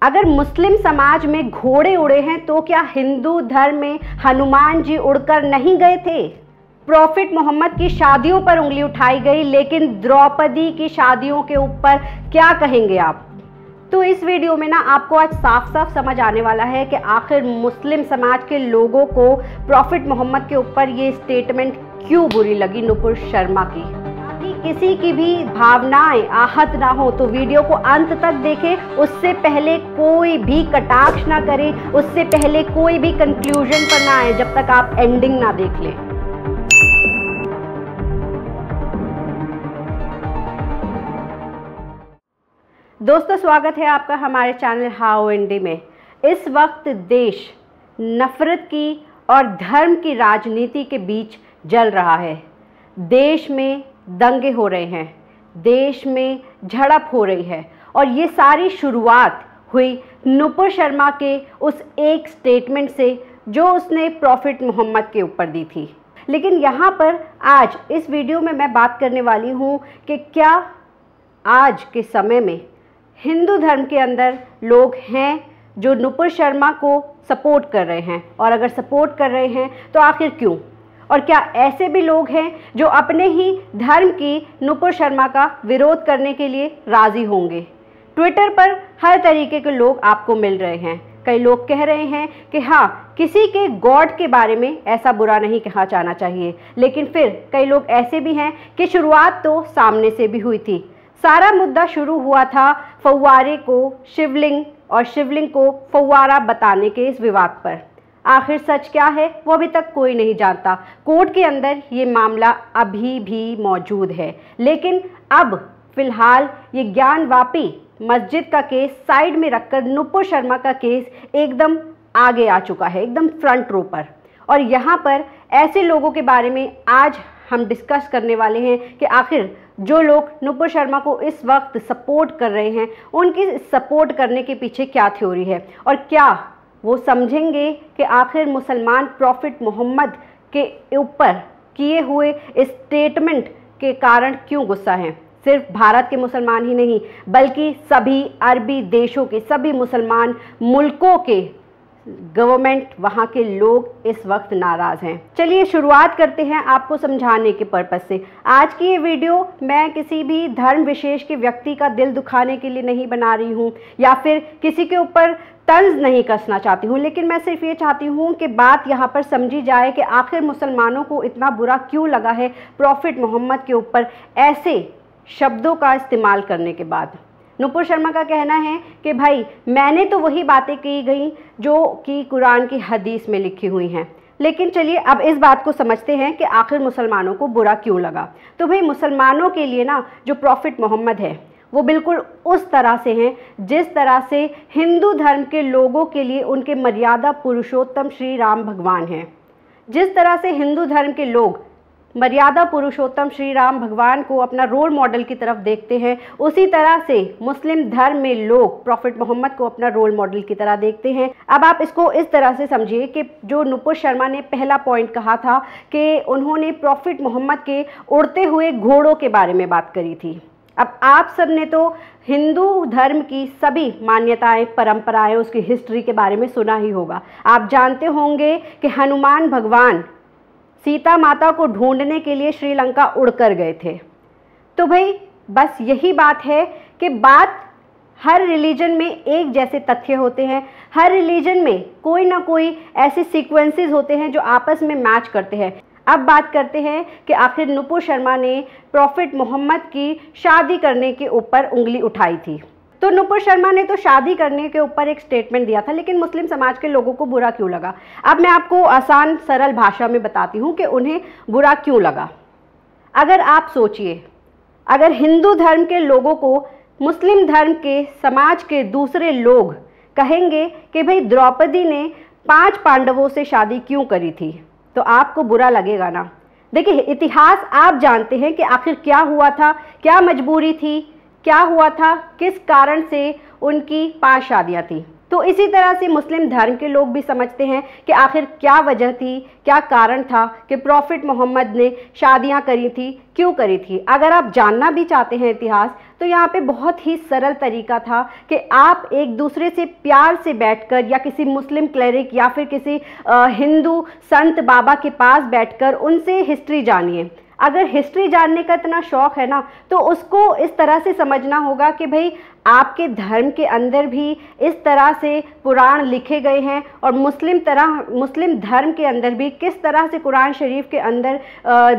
अगर मुस्लिम समाज में घोड़े उड़े हैं तो क्या हिंदू धर्म में हनुमान जी उड़कर नहीं गए थे? प्रॉफिट मोहम्मद की शादियों पर उंगली उठाई गई, लेकिन द्रौपदी की शादियों के ऊपर क्या कहेंगे आप? तो इस वीडियो में ना आपको आज साफ साफ समझ आने वाला है कि आखिर मुस्लिम समाज के लोगों को प्रॉफिट मोहम्मद के ऊपर ये स्टेटमेंट क्यों बुरी लगी नुपुर शर्मा की। ताकि किसी की भी भावनाएं आहत ना हो तो वीडियो को अंत तक देखें। उससे पहले कोई भी कटाक्ष ना करें, उससे पहले कोई भी कंक्लूजन पर ना आए जब तक आप एंडिंग ना देख लें। दोस्तों, स्वागत है आपका हमारे चैनल हाउ इंडी में। इस वक्त देश नफरत की और धर्म की राजनीति के बीच जल रहा है। देश में दंगे हो रहे हैं, देश में झड़प हो रही है और ये सारी शुरुआत हुई नुपुर शर्मा के उस एक स्टेटमेंट से जो उसने प्रॉफिट मोहम्मद के ऊपर दी थी। लेकिन यहाँ पर आज इस वीडियो में मैं बात करने वाली हूँ कि क्या आज के समय में हिंदू धर्म के अंदर लोग हैं जो नुपुर शर्मा को सपोर्ट कर रहे हैं, और अगर सपोर्ट कर रहे हैं तो आखिर क्यों? और क्या ऐसे भी लोग हैं जो अपने ही धर्म की नुपुर शर्मा का विरोध करने के लिए राज़ी होंगे? ट्विटर पर हर तरीके के लोग आपको मिल रहे हैं। कई लोग कह रहे हैं कि हाँ, किसी के गॉड के बारे में ऐसा बुरा नहीं कहा जाना चाहिए, लेकिन फिर कई लोग ऐसे भी हैं कि शुरुआत तो सामने से भी हुई थी। सारा मुद्दा शुरू हुआ था फव्वारे को शिवलिंग और शिवलिंग को फव्वारा बताने के इस विवाद पर। आखिर सच क्या है वो अभी तक कोई नहीं जानता। कोर्ट के अंदर ये मामला अभी भी मौजूद है, लेकिन अब फिलहाल ये ज्ञानवापी मस्जिद का केस साइड में रखकर नुपुर शर्मा का केस एकदम आगे आ चुका है, एकदम फ्रंट रो पर। और यहाँ पर ऐसे लोगों के बारे में आज हम डिस्कस करने वाले हैं कि आखिर जो लोग नुपुर शर्मा को इस वक्त सपोर्ट कर रहे हैं उनकी सपोर्ट करने के पीछे क्या थ्योरी है, और क्या वो समझेंगे कि आखिर मुसलमान प्रॉफिट मोहम्मद के ऊपर किए हुए इस स्टेटमेंट के कारण क्यों गुस्सा हैं। सिर्फ भारत के मुसलमान ही नहीं बल्कि सभी अरबी देशों के, सभी मुसलमान मुल्कों के गवर्नमेंट, वहाँ के लोग इस वक्त नाराज़ हैं। चलिए शुरुआत करते हैं आपको समझाने के पर्पज़ से। आज की ये वीडियो मैं किसी भी धर्म विशेष के व्यक्ति का दिल दुखाने के लिए नहीं बना रही हूँ या फिर किसी के ऊपर तंज नहीं कसना चाहती हूँ, लेकिन मैं सिर्फ ये चाहती हूँ कि बात यहाँ पर समझी जाए कि आखिर मुसलमानों को इतना बुरा क्यों लगा है प्रॉफिट मोहम्मद के ऊपर ऐसे शब्दों का इस्तेमाल करने के बाद। नुपुर शर्मा का कहना है कि भाई मैंने तो वही बातें की गई जो कि कुरान की हदीस में लिखी हुई हैं। लेकिन चलिए अब इस बात को समझते हैं कि आखिर मुसलमानों को बुरा क्यों लगा। तो भाई मुसलमानों के लिए ना जो प्रॉफिट मोहम्मद है वो बिल्कुल उस तरह से हैं जिस तरह से हिंदू धर्म के लोगों के लिए उनके मर्यादा पुरुषोत्तम श्री राम भगवान हैं। जिस तरह से हिंदू धर्म के लोग मर्यादा पुरुषोत्तम श्री राम भगवान को अपना रोल मॉडल की तरफ देखते हैं, उसी तरह से मुस्लिम धर्म में लोग प्रॉफिट मोहम्मद को अपना रोल मॉडल की तरह देखते हैं। अब आप इसको इस तरह से समझिए कि जो नुपुर शर्मा ने पहला पॉइंट कहा था कि उन्होंने प्रॉफिट मोहम्मद के उड़ते हुए घोड़ों के बारे में बात करी थी। अब आप सब ने तो हिंदू धर्म की सभी मान्यताएं, परंपराएं, उसकी हिस्ट्री के बारे में सुना ही होगा। आप जानते होंगे कि हनुमान भगवान सीता माता को ढूंढने के लिए श्रीलंका उड़कर गए थे। तो भाई बस यही बात है कि बात हर रिलीजन में एक जैसे तथ्य होते हैं, हर रिलीजन में कोई ना कोई ऐसे सीक्वेंसेस होते हैं जो आपस में मैच करते हैं। अब बात करते हैं कि आखिर नुपुर शर्मा ने प्रॉफिट मोहम्मद की शादी करने के ऊपर उंगली उठाई थी। तो नुपुर शर्मा ने तो शादी करने के ऊपर एक स्टेटमेंट दिया था, लेकिन मुस्लिम समाज के लोगों को बुरा क्यों लगा? अब मैं आपको आसान सरल भाषा में बताती हूँ कि उन्हें बुरा क्यों लगा। अगर आप सोचिए, अगर हिंदू धर्म के लोगों को मुस्लिम धर्म के समाज के दूसरे लोग कहेंगे कि भाई द्रौपदी ने 5 पांडवों से शादी क्यों करी थी, तो आपको बुरा लगेगा ना। देखिए, इतिहास आप जानते हैं कि आखिर क्या हुआ था, क्या मजबूरी थी, क्या हुआ था, किस कारण से उनकी 5 शादियां थी। तो इसी तरह से मुस्लिम धर्म के लोग भी समझते हैं कि आखिर क्या वजह थी, क्या कारण था कि प्रॉफिट मोहम्मद ने शादियां करी थी, क्यों करी थी। अगर आप जानना भी चाहते हैं इतिहास, तो यहाँ पे बहुत ही सरल तरीका था कि आप एक दूसरे से प्यार से बैठकर या किसी मुस्लिम क्लेरिक या फिर किसी हिंदू संत बाबा के पास बैठकर उनसे हिस्ट्री जानिए। अगर हिस्ट्री जानने का इतना शौक है ना, तो उसको इस तरह से समझना होगा कि भाई आपके धर्म के अंदर भी इस तरह से कुरान लिखे गए हैं और मुस्लिम धर्म के अंदर भी किस तरह से कुरान शरीफ के अंदर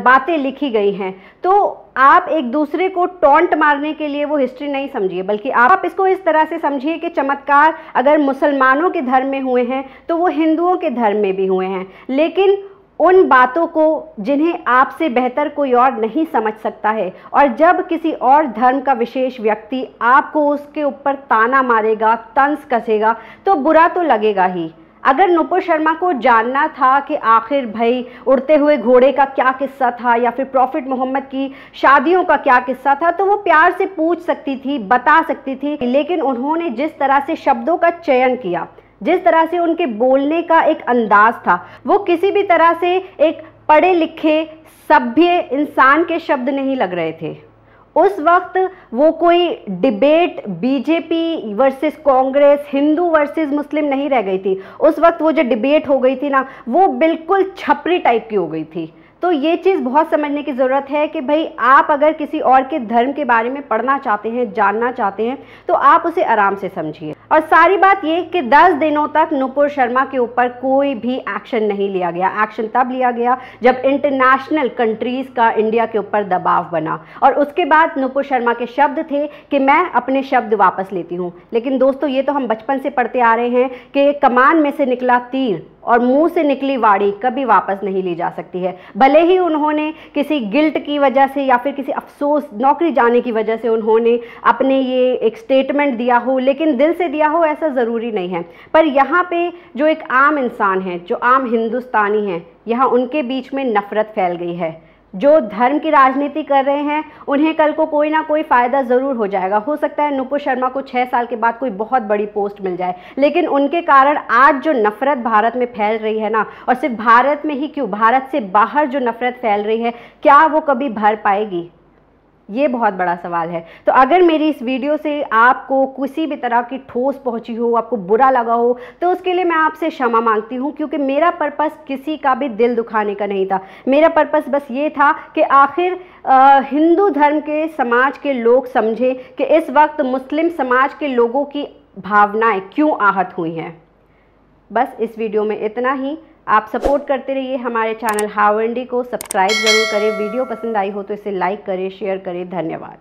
बातें लिखी गई हैं। तो आप एक दूसरे को टॉन्ट मारने के लिए वो हिस्ट्री नहीं समझिए, बल्कि आप इसको इस तरह से समझिए कि चमत्कार अगर मुसलमानों के धर्म में हुए हैं तो वो हिंदुओं के धर्म में भी हुए हैं। लेकिन उन बातों को जिन्हें आपसे बेहतर कोई और नहीं समझ सकता है, और जब किसी और धर्म का विशेष व्यक्ति आपको उसके ऊपर ताना मारेगा, तंज कसेगा, तो बुरा तो लगेगा ही। अगर नुपुर शर्मा को जानना था कि आखिर भाई उड़ते हुए घोड़े का क्या किस्सा था या फिर प्रॉफिट मोहम्मद की शादियों का क्या किस्सा था, तो वो प्यार से पूछ सकती थी, बता सकती थी। लेकिन उन्होंने जिस तरह से शब्दों का चयन किया, जिस तरह से उनके बोलने का एक अंदाज था, वो किसी भी तरह से एक पढ़े लिखे सभ्य इंसान के शब्द नहीं लग रहे थे। उस वक्त वो कोई debate BJP versus Congress, Hindu versus Muslim नहीं रह गई थी। उस वक्त वो जो डिबेट हो गई थी ना, वो बिल्कुल छपरी टाइप की हो गई थी। तो ये चीज़ बहुत समझने की ज़रूरत है कि भाई आप अगर किसी और के धर्म के बारे में पढ़ना चाहते हैं, जानना चाहते हैं, तो आप उसे आराम से समझिए। और सारी बात ये कि 10 दिनों तक नुपुर शर्मा के ऊपर कोई भी एक्शन नहीं लिया गया। एक्शन तब लिया गया जब इंटरनेशनल कंट्रीज़ का इंडिया के ऊपर दबाव बना, और उसके बाद नुपुर शर्मा के शब्द थे कि मैं अपने शब्द वापस लेती हूँ। लेकिन दोस्तों, ये तो हम बचपन से पढ़ते आ रहे हैं कि कमान में से निकला तीर और मुंह से निकली वाड़ी कभी वापस नहीं ली जा सकती है। भले ही उन्होंने किसी गिल्ट की वजह से या फिर किसी अफसोस, नौकरी जाने की वजह से उन्होंने अपने ये एक स्टेटमेंट दिया हो, लेकिन दिल से दिया हो ऐसा ज़रूरी नहीं है। पर यहाँ पे जो एक आम इंसान है, जो आम हिंदुस्तानी हैं, यहाँ उनके बीच में नफ़रत फैल गई है। जो धर्म की राजनीति कर रहे हैं उन्हें कल को कोई ना कोई फ़ायदा ज़रूर हो जाएगा। हो सकता है नुपुर शर्मा को 6 साल के बाद कोई बहुत बड़ी पोस्ट मिल जाए, लेकिन उनके कारण आज जो नफ़रत भारत में फैल रही है ना, और सिर्फ भारत में ही क्यों, भारत से बाहर जो नफ़रत फैल रही है, क्या वो कभी भर पाएगी? ये बहुत बड़ा सवाल है। तो अगर मेरी इस वीडियो से आपको किसी भी तरह की ठोस पहुंची हो, आपको बुरा लगा हो, तो उसके लिए मैं आपसे क्षमा मांगती हूं, क्योंकि मेरा पर्पस किसी का भी दिल दुखाने का नहीं था। मेरा पर्पस बस ये था कि आखिर हिंदू धर्म के समाज के लोग समझें कि इस वक्त मुस्लिम समाज के लोगों की भावनाएं क्यों आहत हुई हैं। बस इस वीडियो में इतना ही। आप सपोर्ट करते रहिए हमारे चैनल हाउ इंडी को। सब्सक्राइब ज़रूर करें। वीडियो पसंद आई हो तो इसे लाइक करें, शेयर करें। धन्यवाद।